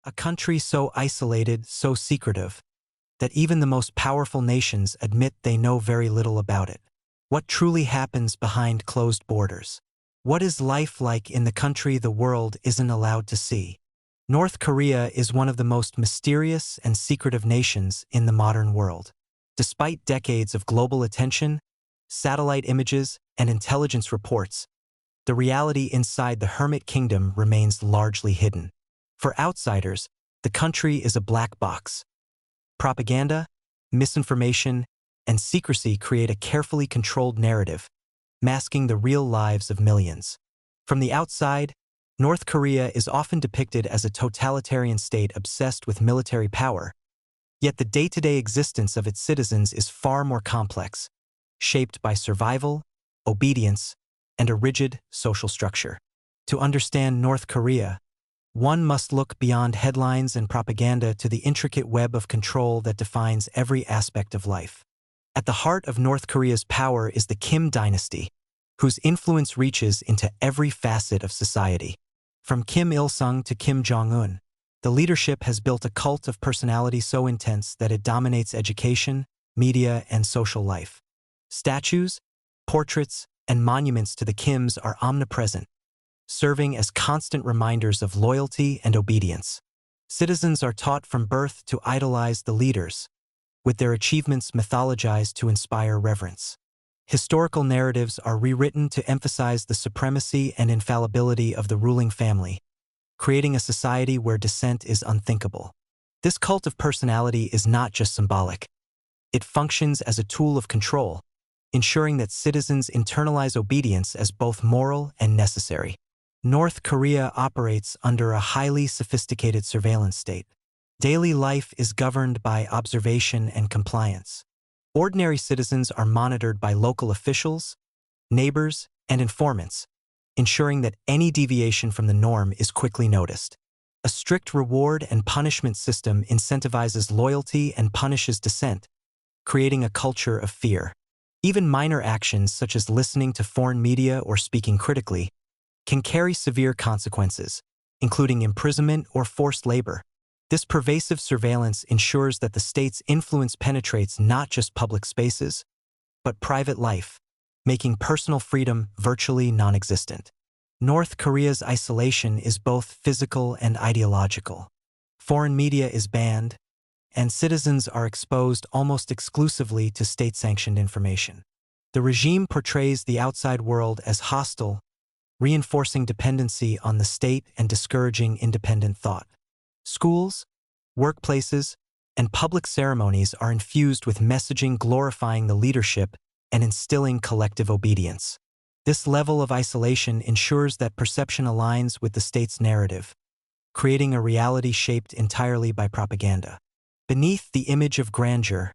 A country so isolated, so secretive, that even the most powerful nations admit they know very little about it. What truly happens behind closed borders? What is life like in the country the world isn't allowed to see? North Korea is one of the most mysterious and secretive nations in the modern world. Despite decades of global attention, satellite images, and intelligence reports, the reality inside the Hermit Kingdom remains largely hidden. For outsiders, the country is a black box. Propaganda, misinformation, and secrecy create a carefully controlled narrative, masking the real lives of millions. From the outside, North Korea is often depicted as a totalitarian state obsessed with military power, yet the day-to-day existence of its citizens is far more complex, shaped by survival, obedience, and a rigid social structure. To understand North Korea, one must look beyond headlines and propaganda to the intricate web of control that defines every aspect of life. At the heart of North Korea's power is the Kim dynasty, whose influence reaches into every facet of society. From Kim Il-sung to Kim Jong-un, the leadership has built a cult of personality so intense that it dominates education, media, and social life. Statues, portraits, and monuments to the Kims are omnipresent, serving as constant reminders of loyalty and obedience. Citizens are taught from birth to idolize the leaders, with their achievements mythologized to inspire reverence. Historical narratives are rewritten to emphasize the supremacy and infallibility of the ruling family, creating a society where dissent is unthinkable. This cult of personality is not just symbolic. It functions as a tool of control, ensuring that citizens internalize obedience as both moral and necessary. North Korea operates under a highly sophisticated surveillance state. Daily life is governed by observation and compliance. Ordinary citizens are monitored by local officials, neighbors, and informants, ensuring that any deviation from the norm is quickly noticed. A strict reward and punishment system incentivizes loyalty and punishes dissent, creating a culture of fear. Even minor actions such as listening to foreign media or speaking critically can carry severe consequences, including imprisonment or forced labor. This pervasive surveillance ensures that the state's influence penetrates not just public spaces, but private life, making personal freedom virtually non-existent. North Korea's isolation is both physical and ideological. Foreign media is banned, and citizens are exposed almost exclusively to state-sanctioned information. The regime portrays the outside world as hostile, reinforcing dependency on the state and discouraging independent thought. Schools, workplaces, and public ceremonies are infused with messaging glorifying the leadership and instilling collective obedience. This level of isolation ensures that perception aligns with the state's narrative, creating a reality shaped entirely by propaganda. Beneath the image of grandeur,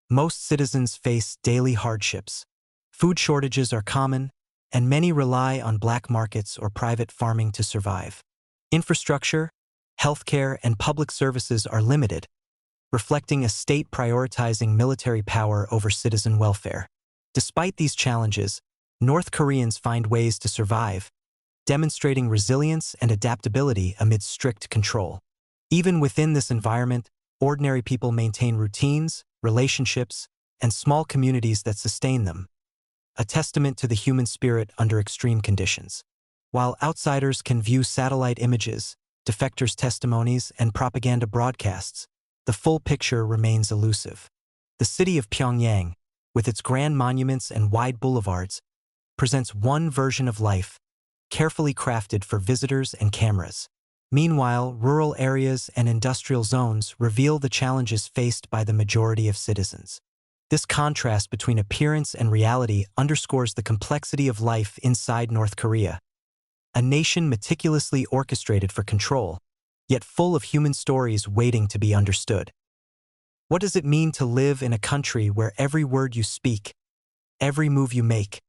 most citizens face daily hardships. Food shortages are common, and many rely on black markets or private farming to survive. Infrastructure, healthcare, and public services are limited, reflecting a state prioritizing military power over citizen welfare. Despite these challenges, North Koreans find ways to survive, demonstrating resilience and adaptability amid strict control. Even within this environment, ordinary people maintain routines, relationships, and small communities that sustain them, a testament to the human spirit under extreme conditions. While outsiders can view satellite images, defectors' testimonies, and propaganda broadcasts, the full picture remains elusive. The city of Pyongyang, with its grand monuments and wide boulevards, presents one version of life, carefully crafted for visitors and cameras. Meanwhile, rural areas and industrial zones reveal the challenges faced by the majority of citizens. This contrast between appearance and reality underscores the complexity of life inside North Korea, a nation meticulously orchestrated for control, yet full of human stories waiting to be understood. What does it mean to live in a country where every word you speak, every move you make,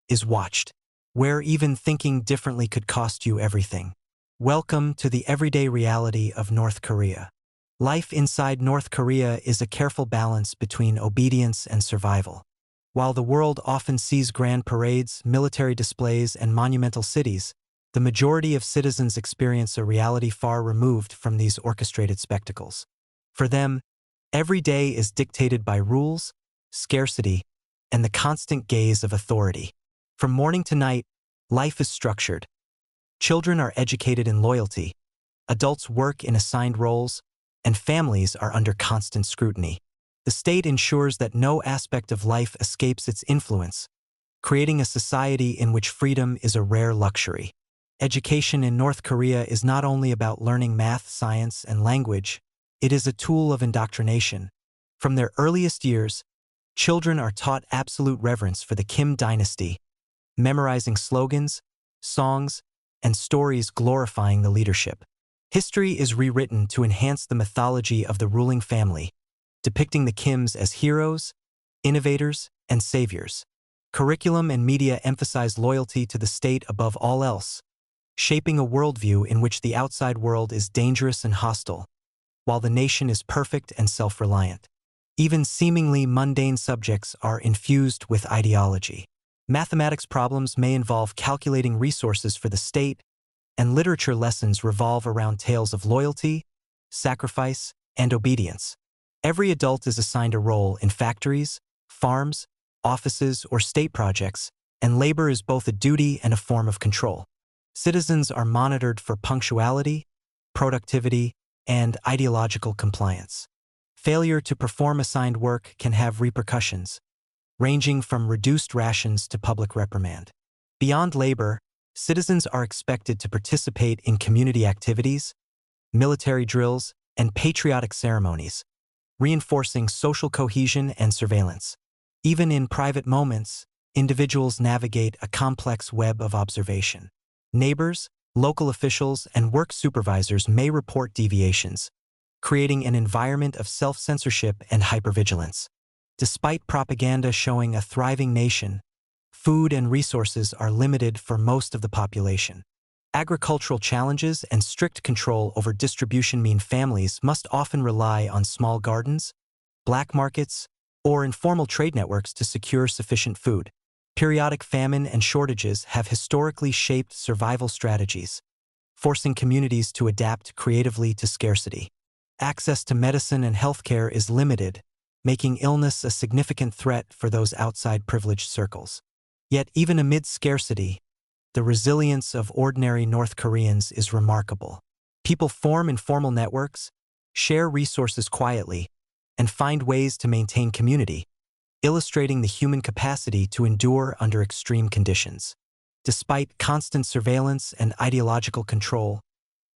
is watched, where even thinking differently could cost you everything? Welcome to the everyday reality of North Korea. Life inside North Korea is a careful balance between obedience and survival. While the world often sees grand parades, military displays, and monumental cities, The majority of citizens experience a reality far removed from these orchestrated spectacles. For them, every day is dictated by rules, scarcity, and the constant gaze of authority. From morning to night, life is structured. Children are educated in loyalty, adults work in assigned roles, and families are under constant scrutiny. The state ensures that no aspect of life escapes its influence, creating a society in which freedom is a rare luxury. Education in North Korea is not only about learning math, science, and language, it is a tool of indoctrination. From their earliest years, children are taught absolute reverence for the Kim dynasty, memorizing slogans, songs, and stories glorifying the leadership. History is rewritten to enhance the mythology of the ruling family, depicting the Kims as heroes, innovators, and saviors. Curriculum and media emphasize loyalty to the state above all else, shaping a worldview in which the outside world is dangerous and hostile, while the nation is perfect and self-reliant. Even seemingly mundane subjects are infused with ideology. Mathematics problems may involve calculating resources for the state, and literature lessons revolve around tales of loyalty, sacrifice, and obedience. Every adult is assigned a role in factories, farms, offices, or state projects, and labor is both a duty and a form of control. Citizens are monitored for punctuality, productivity, and ideological compliance. Failure to perform assigned work can have repercussions, ranging from reduced rations to public reprimand. Beyond labor, citizens are expected to participate in community activities, military drills, and patriotic ceremonies, reinforcing social cohesion and surveillance. Even in private moments, individuals navigate a complex web of observation. Neighbors, local officials, and work supervisors may report deviations, creating an environment of self-censorship and hypervigilance. Despite propaganda showing a thriving nation, food and resources are limited for most of the population. Agricultural challenges and strict control over distribution mean families must often rely on small gardens, black markets, or informal trade networks to secure sufficient food. Periodic famine and shortages have historically shaped survival strategies, forcing communities to adapt creatively to scarcity. Access to medicine and healthcare is limited, making illness a significant threat for those outside privileged circles. Yet even amid scarcity, the resilience of ordinary North Koreans is remarkable. People form informal networks, share resources quietly, and find ways to maintain community, illustrating the human capacity to endure under extreme conditions. Despite constant surveillance and ideological control,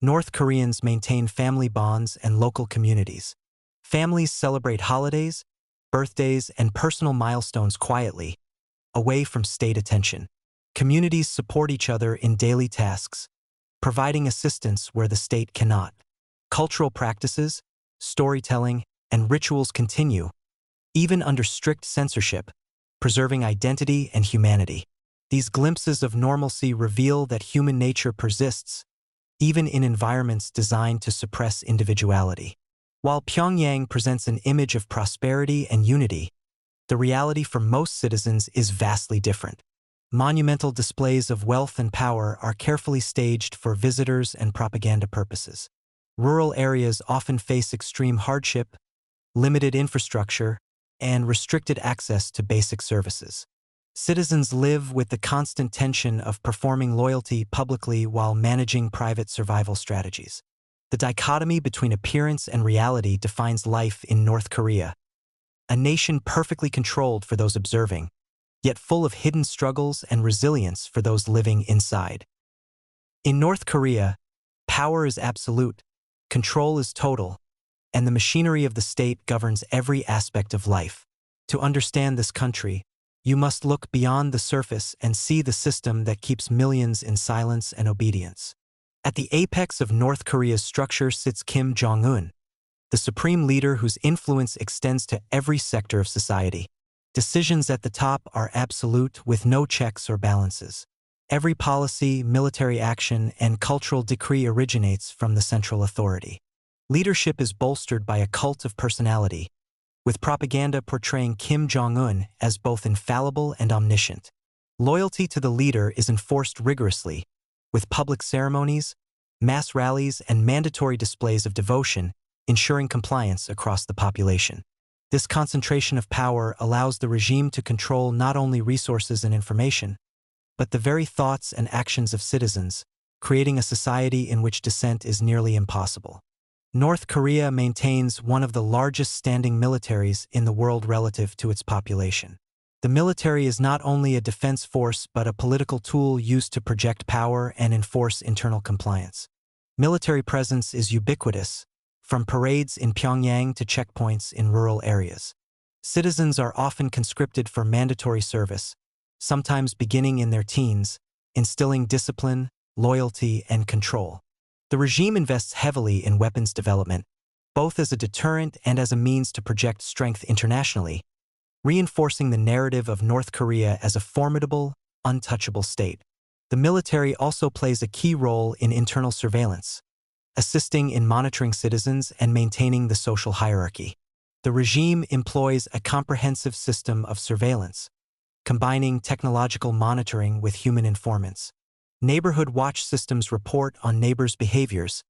North Koreans maintain family bonds and local communities. Families celebrate holidays, birthdays, and personal milestones quietly, away from state attention. Communities support each other in daily tasks, providing assistance where the state cannot. Cultural practices, storytelling, and rituals continue, even under strict censorship, preserving identity and humanity. These glimpses of normalcy reveal that human nature persists, even in environments designed to suppress individuality. While Pyongyang presents an image of prosperity and unity, the reality for most citizens is vastly different. Monumental displays of wealth and power are carefully staged for visitors and propaganda purposes. Rural areas often face extreme hardship, limited infrastructure, and restricted access to basic services. Citizens live with the constant tension of performing loyalty publicly while managing private survival strategies. The dichotomy between appearance and reality defines life in North Korea, a nation perfectly controlled for those observing, yet full of hidden struggles and resilience for those living inside. In North Korea, power is absolute, control is total, and the machinery of the state governs every aspect of life. To understand this country, you must look beyond the surface and see the system that keeps millions in silence and obedience. At the apex of North Korea's structure sits Kim Jong-un, the supreme leader whose influence extends to every sector of society. Decisions at the top are absolute, with no checks or balances. Every policy, military action, and cultural decree originates from the central authority. Leadership is bolstered by a cult of personality, with propaganda portraying Kim Jong-un as both infallible and omniscient. Loyalty to the leader is enforced rigorously, with public ceremonies, mass rallies, and mandatory displays of devotion, ensuring compliance across the population. This concentration of power allows the regime to control not only resources and information, but the very thoughts and actions of citizens, creating a society in which dissent is nearly impossible. North Korea maintains one of the largest standing militaries in the world relative to its population. The military is not only a defense force but a political tool used to project power and enforce internal compliance. Military presence is ubiquitous, from parades in Pyongyang to checkpoints in rural areas. Citizens are often conscripted for mandatory service, sometimes beginning in their teens, instilling discipline, loyalty, and control. The regime invests heavily in weapons development, both as a deterrent and as a means to project strength internationally, reinforcing the narrative of North Korea as a formidable, untouchable state. The military also plays a key role in internal surveillance, assisting in monitoring citizens and maintaining the social hierarchy. The regime employs a comprehensive system of surveillance, combining technological monitoring with human informants. Neighborhood watch systems report on neighbors' behaviors,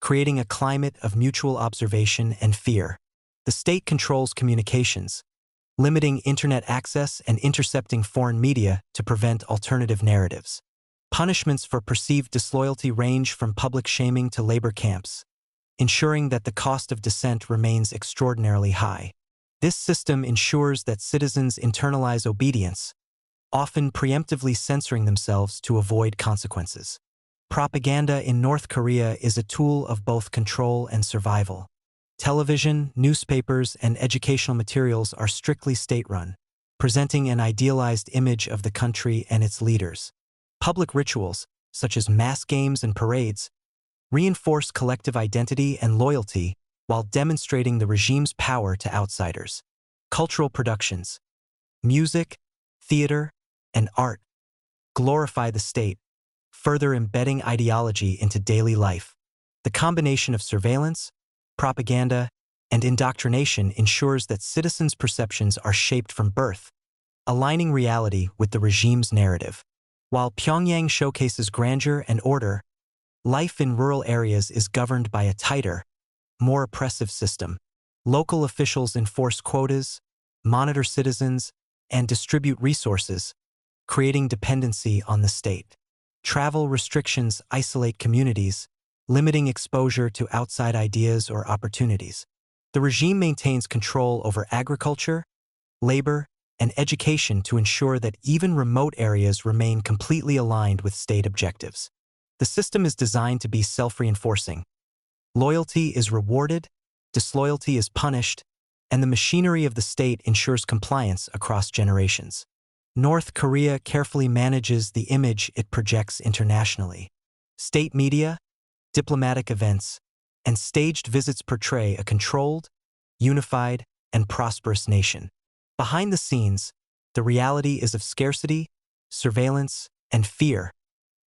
creating a climate of mutual observation and fear. The state controls communications, limiting internet access and intercepting foreign media to prevent alternative narratives. Punishments for perceived disloyalty range from public shaming to labor camps, ensuring that the cost of dissent remains extraordinarily high. This system ensures that citizens internalize obedience, often preemptively censoring themselves to avoid consequences. Propaganda in North Korea is a tool of both control and survival. Television, newspapers, and educational materials are strictly state-run, presenting an idealized image of the country and its leaders. Public rituals, such as mass games and parades, reinforce collective identity and loyalty while demonstrating the regime's power to outsiders. Cultural productions, music, theater, and art glorify the state, further embedding ideology into daily life. The combination of surveillance, propaganda, and indoctrination ensures that citizens' perceptions are shaped from birth, aligning reality with the regime's narrative. While Pyongyang showcases grandeur and order, life in rural areas is governed by a tighter, more oppressive system. Local officials enforce quotas, monitor citizens, and distribute resources, creating dependency on the state. Travel restrictions isolate communities, limiting exposure to outside ideas or opportunities. The regime maintains control over agriculture, labor, and education to ensure that even remote areas remain completely aligned with state objectives. The system is designed to be self-reinforcing. Loyalty is rewarded, disloyalty is punished, and the machinery of the state ensures compliance across generations. North Korea carefully manages the image it projects internationally. State media, diplomatic events, and staged visits portray a controlled, unified, and prosperous nation. Behind the scenes, the reality is of scarcity, surveillance, and fear,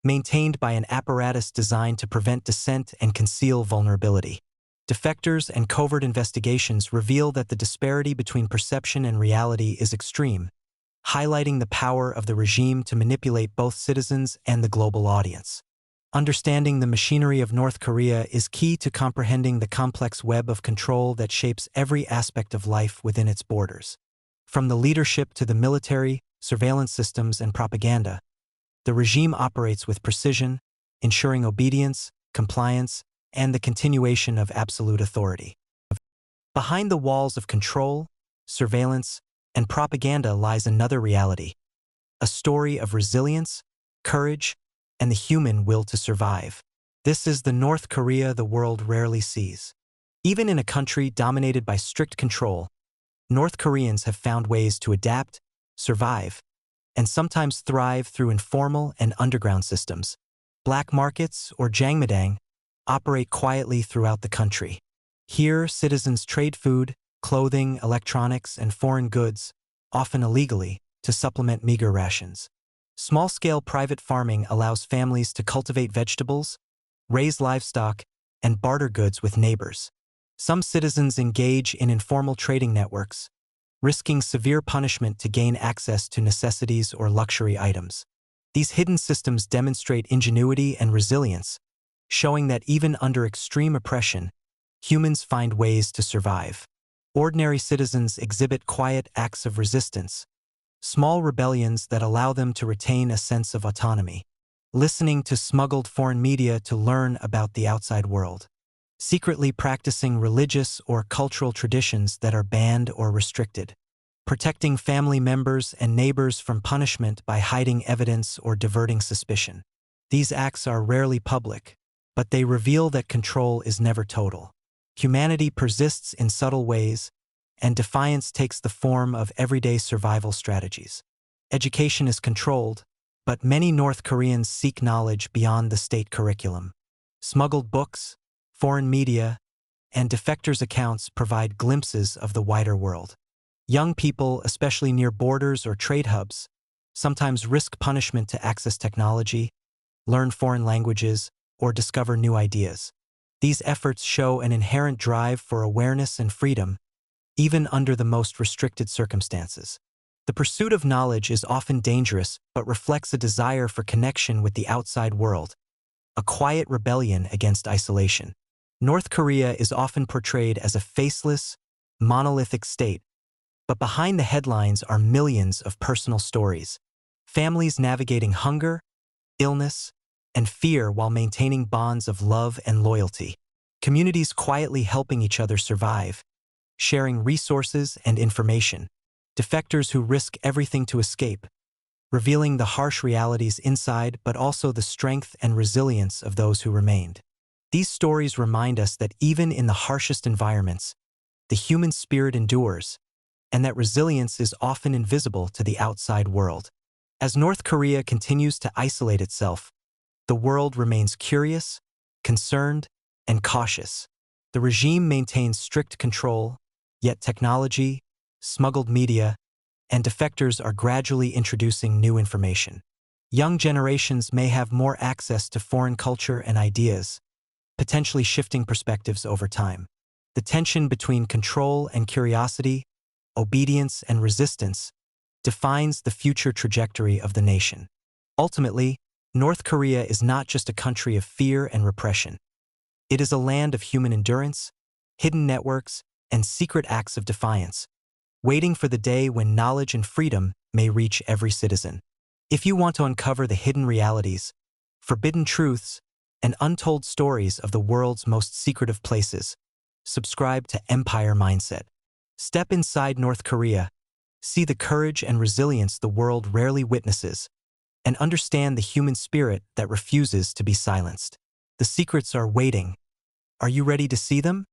maintained by an apparatus designed to prevent dissent and conceal vulnerability. Defectors and covert investigations reveal that the disparity between perception and reality is extreme, highlighting the power of the regime to manipulate both citizens and the global audience. Understanding the machinery of North Korea is key to comprehending the complex web of control that shapes every aspect of life within its borders. From the leadership to the military, surveillance systems, and propaganda, the regime operates with precision, ensuring obedience, compliance, and the continuation of absolute authority. Behind the walls of control, surveillance, and propaganda lies another reality, a story of resilience, courage, and the human will to survive. This is the North Korea the world rarely sees. Even in a country dominated by strict control, North Koreans have found ways to adapt, survive, and sometimes thrive through informal and underground systems. Black markets, or jangmadang, operate quietly throughout the country. Here, citizens trade food, clothing, electronics, and foreign goods, often illegally, to supplement meager rations. Small-scale private farming allows families to cultivate vegetables, raise livestock, and barter goods with neighbors. Some citizens engage in informal trading networks, risking severe punishment to gain access to necessities or luxury items. These hidden systems demonstrate ingenuity and resilience, showing that even under extreme oppression, humans find ways to survive. Ordinary citizens exhibit quiet acts of resistance, small rebellions that allow them to retain a sense of autonomy. Listening to smuggled foreign media to learn about the outside world. Secretly practicing religious or cultural traditions that are banned or restricted. Protecting family members and neighbors from punishment by hiding evidence or diverting suspicion. These acts are rarely public, but they reveal that control is never total. Humanity persists in subtle ways, and defiance takes the form of everyday survival strategies. Education is controlled, but many North Koreans seek knowledge beyond the state curriculum. Smuggled books, foreign media, and defectors' accounts provide glimpses of the wider world. Young people, especially near borders or trade hubs, sometimes risk punishment to access technology, learn foreign languages, or discover new ideas. These efforts show an inherent drive for awareness and freedom, even under the most restricted circumstances. The pursuit of knowledge is often dangerous but reflects a desire for connection with the outside world, a quiet rebellion against isolation. North Korea is often portrayed as a faceless, monolithic state, but behind the headlines are millions of personal stories. Families navigating hunger, illness, and fear while maintaining bonds of love and loyalty. Communities quietly helping each other survive, sharing resources and information. Defectors who risk everything to escape, revealing the harsh realities inside but also the strength and resilience of those who remained. These stories remind us that even in the harshest environments, the human spirit endures, and that resilience is often invisible to the outside world. As North Korea continues to isolate itself, the world remains curious, concerned, and cautious. The regime maintains strict control, yet technology, smuggled media, and defectors are gradually introducing new information. Young generations may have more access to foreign culture and ideas, potentially shifting perspectives over time. The tension between control and curiosity, obedience and resistance, defines the future trajectory of the nation. Ultimately, North Korea is not just a country of fear and repression. It is a land of human endurance, hidden networks, and secret acts of defiance, waiting for the day when knowledge and freedom may reach every citizen. If you want to uncover the hidden realities, forbidden truths, and untold stories of the world's most secretive places, subscribe to Empire Mindset. Step inside North Korea, see the courage and resilience the world rarely witnesses, and understand the human spirit that refuses to be silenced. The secrets are waiting. Are you ready to see them?